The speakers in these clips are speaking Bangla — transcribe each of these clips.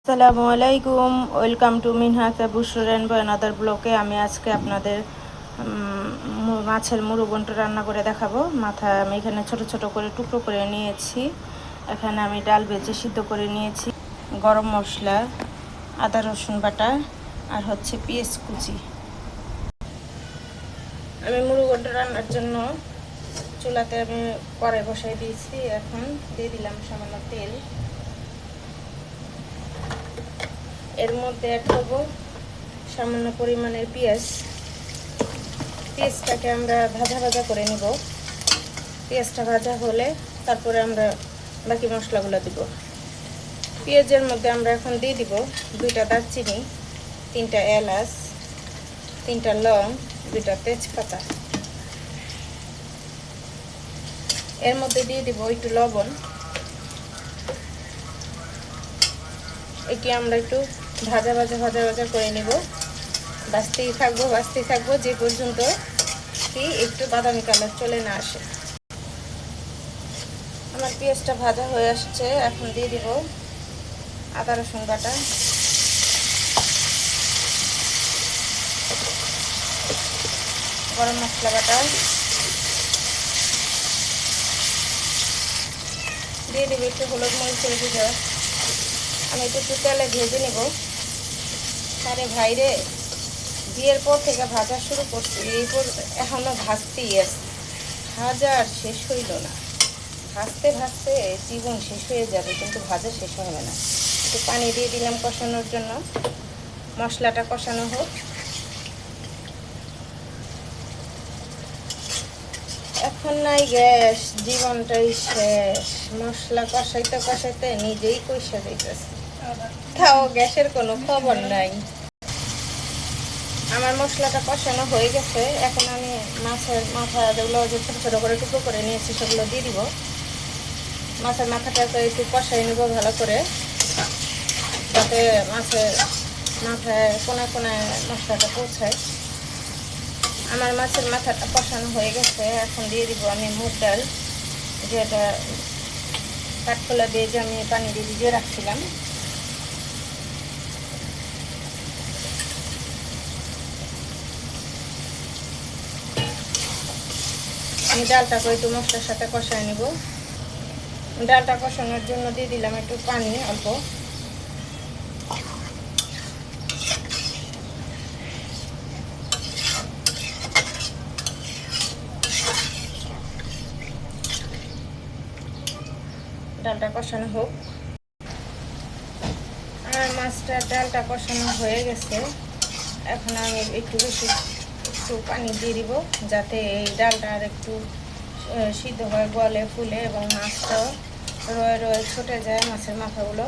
আসসালামু আলাইকুম, welcome to Minhas rainbow another ব্লকে। আমি আজকে আপনাদের মাছের মুরুগন্ট রান্না করে দেখাবো। মাথা আমি এখানে ছোট ছোট করে টুকরো করে নিয়েছি। এখানে আমি ডাল ভেজে সিদ্ধ করে নিয়েছি, গরম মশলা, আদা রসুন বাটা আর হচ্ছে পেঁয়াজ কুচি। আমি মুরুগন্ট রান্নার জন্য চুলাতে আমি কড়াই বসাই দিয়েছি। এখন দিয়ে দিলাম সামান্য তেল। এর মধ্যে অ্যাড করব সামান্য পরিমাণের পেঁয়াজটাকে আমরা ভাজা ভাজা করে নেব। পেঁয়াজটা ভাজা হলে তারপরে আমরা বাকি মশলাগুলো দিব। পেঁয়াজের মধ্যে আমরা এখন দিয়ে দিব 2টা দারচিনি, 3টা এলাচ, 3টা লং, 2টা তেজপাতা। এর মধ্যে দিয়ে দিব একটু লবণ। এটি আমরা একটু ভাজা ভাজা করে নেব। ভাজতেই থাকবো যে পর্যন্ত কি একটু বাদামি কালার চলে না আসে। আমার পেঁয়াজটা ভাজা হয়ে আসছে। এখন দিয়ে দিব আদা রসুন বাটা, গরম মশলা বাটা, দিয়ে দেবো একটু হলুদ মরিচের গুঁড়ো। আমি একটু তেলে ভেজে নেব। আরে ভাইরে, বিয়ের পর থেকে ভাজা শুরু করছি, এরপর এখনো ভাজতেই আছে। ভাজা আর শেষ হইল না। ভাজতে ভাজতে জীবন শেষ হয়ে যাবে, কিন্তু ভাজা শেষ হবে না। একটু পানি দিয়ে দিলাম কষানোর জন্য। মশলাটা কষানো হোক। এখন নাই গ্যাস, জীবনটাই শেষ। মশলা কষাইতে নিজেই কষা যাইতেছে, তাও গ্যাসের কোনো খবর নাই। আমার মশলাটা কষানো হয়ে গেছে। এখন আমি মাছের মাথা যেগুলো যে ছোটো ছোটো করে টুকরো করে নিয়েছি সেগুলো দিয়ে দিব। মাছের মাথাটাকে একটু কষাই নেব ভালো করে, যাতে মাছের মাথায় কোনায় কোনায় মশলাটা পৌঁছায়। আমার মাছের মাথাটা কষানো হয়ে গেছে। এখন দিয়ে দিব আমি মুগ ডাল, যেটা কাঠখোলা দিয়ে যে আমি পানি দিয়ে ভিজিয়ে রাখছিলাম। আমি ডালটাকে একটু মশলার সাথে কষায় নিব। ডালটা কষানোর জন্য দিয়ে দিলাম একটু পানি অল্প। ডালটা কষানো হোক। আমার মাছটার ডালটা কষানো হয়ে গেছে। এখন আমি একটু পানি দিয়ে দিব, যাতে এই ডালটা আর একটু সিদ্ধ হয়, গলে ফুলে এবং মাছটাও রয়ে ছুটে যায় মাছের মাথাগুলো।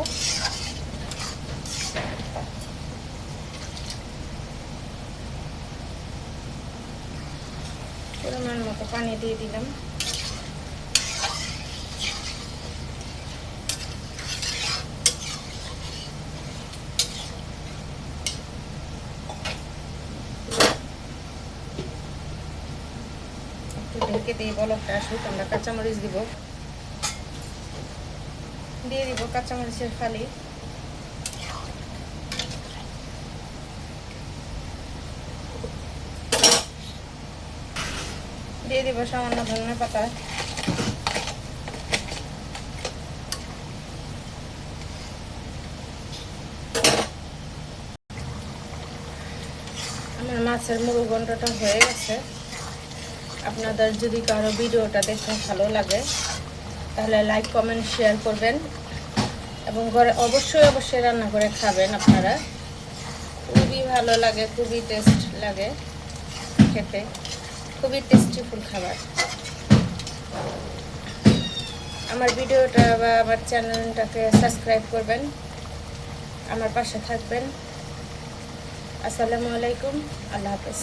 পরিমাণ মতো পানি দিয়ে দিলাম। ঢেকে দিয়ে বলকটা আসুক, আমরা কাঁচামরিচ দিব। দিয়ে দিব কাঁচামরিচের ফালি। দিয়ে দিব সামান্য ধনে পাতা। আমার মাছের মুরুগন্টটা হয়ে গেছে। আপনাদের যদি কারো ভিডিওটা দেখতে ভালো লাগে তাহলে লাইক কমেন্ট শেয়ার করবেন, এবং ঘরে অবশ্যই রান্না করে খাবেন আপনারা। খুবই ভালো লাগে, খুবই টেস্ট লাগে খেতে, খুবই টেস্টিফুল খাবার। আমার ভিডিওটা বা আমার চ্যানেলটাকে সাবস্ক্রাইব করবেন, আমার পাশে থাকবেন। আসসালামু আলাইকুম, আল্লাহ হাফেজ।